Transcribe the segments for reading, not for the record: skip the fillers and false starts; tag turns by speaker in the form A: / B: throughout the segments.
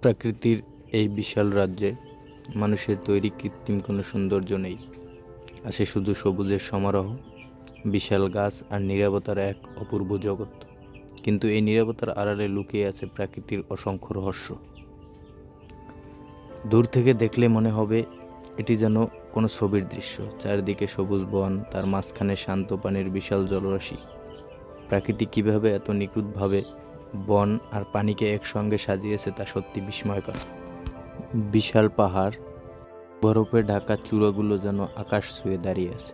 A: প্রকৃতির এই বিশাল রাজ্যে মানুষের তৈরি কৃত্রিম কোনো সৌন্দর্য নেই। আছে শুধু সবুজের সমারোহ, বিশাল গাছ আর নীরবতার এক অপূর্ব জগৎ। কিন্তু এই নীরবতার আড়ালে লুকিয়ে আছে প্রকৃতির অসংখ্য রহস্য। দূর থেকে দেখলে মনে হবে এটি যেন কোনো ছবির দৃশ্য। চারিদিকে সবুজ বন, তার মাঝখানে শান্ত পানির বিশাল জলরাশি। প্রকৃতি কীভাবে এত নিখুঁতভাবে বন আর পানিকে একসঙ্গে সাজিয়েছে তা সত্যি বিস্ময়কর। বিশাল পাহাড়, বরফে ঢাকা চূড়াগুলো যেন আকাশ ছুঁয়ে দাঁড়িয়ে আছে।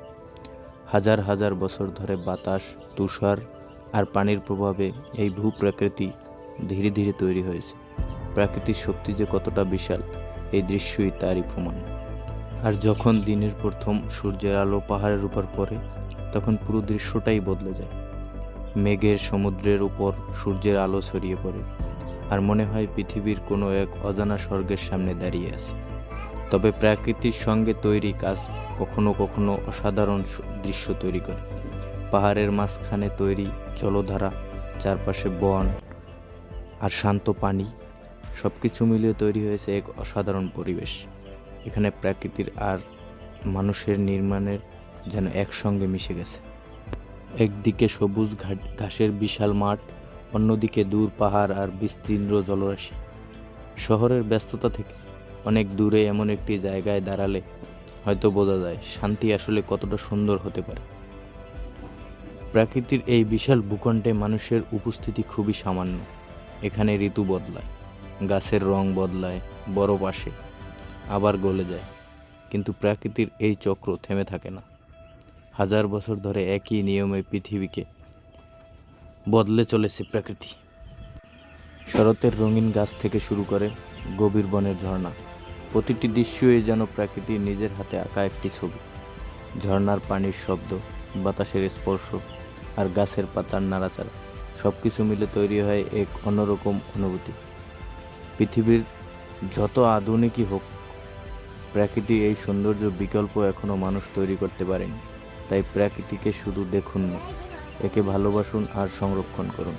A: হাজার হাজার বছর ধরে বাতাস, তুষার আর পানির প্রভাবে এই ভূপ্রকৃতি ধীরে ধীরে তৈরি হয়েছে। প্রাকৃতিক শক্তি যে কতটা বিশাল, এই দৃশ্যই তারই প্রমাণ। আর যখন দিনের প্রথম সূর্যের আলো পাহাড়ের উপর পড়ে, তখন পুরো দৃশ্যটাই বদলে যায়। মেঘের সমুদ্রের উপর সূর্যের আলো ছড়িয়ে পড়ে, আর মনে হয় পৃথিবীর কোনো এক অজানা স্বর্গের সামনে দাঁড়িয়ে আছে। তবে প্রকৃতির সঙ্গে তৈরি কাজ কখনো কখনো অসাধারণ দৃশ্য তৈরি করে। পাহাড়ের মাঝখানে তৈরি জলধারা, চারপাশে বন আর শান্ত পানি, সব কিছু মিলিয়ে তৈরি হয়েছে এক অসাধারণ পরিবেশ। এখানে প্রকৃতির আর মানুষের নির্মাণের যেন একসঙ্গে মিশে গেছে। একদিকে সবুজ ঘাসের বিশাল মাঠ, অন্যদিকে দূর পাহাড় আর বিস্তীর্ণ জলরাশি। শহরের ব্যস্ততা থেকে অনেক দূরে এমন একটি জায়গায় দাঁড়ালে হয়তো বোঝা যায় শান্তি আসলে কতটা সুন্দর হতে পারে। প্রকৃতির এই বিশাল ভূখণ্ডে মানুষের উপস্থিতি খুবই সামান্য। এখানে ঋতু বদলায়, গাছের রং বদলায়, বরফ আসে, আবার গলে যায়, কিন্তু প্রকৃতির এই চক্র থেমে থাকে না। হাজার বছর ধরে একই নিয়মে পৃথিবীকে বদলে চলেছে প্রকৃতি। শরতের রঙিন গাছ থেকে শুরু করে গভীর বনের ঝর্ণা, প্রতিটি দৃশ্যই যেন প্রকৃতির নিজের হাতে আঁকা একটি ছবি। ঝর্ণার পানির শব্দ, বাতাসের স্পর্শ আর গাছের পাতার নাড়াচাড়া, সব কিছু মিলে তৈরি হয় এক অন্যরকম অনুভূতি। পৃথিবীর যত আধুনিকই হোক, প্রকৃতির এই সৌন্দর্য বিকল্প এখনও মানুষ তৈরি করতে পারেনি। তাই প্রকৃতিকে শুধু দেখুন না, একে ভালোবাসুন আর সংরক্ষণ করুন।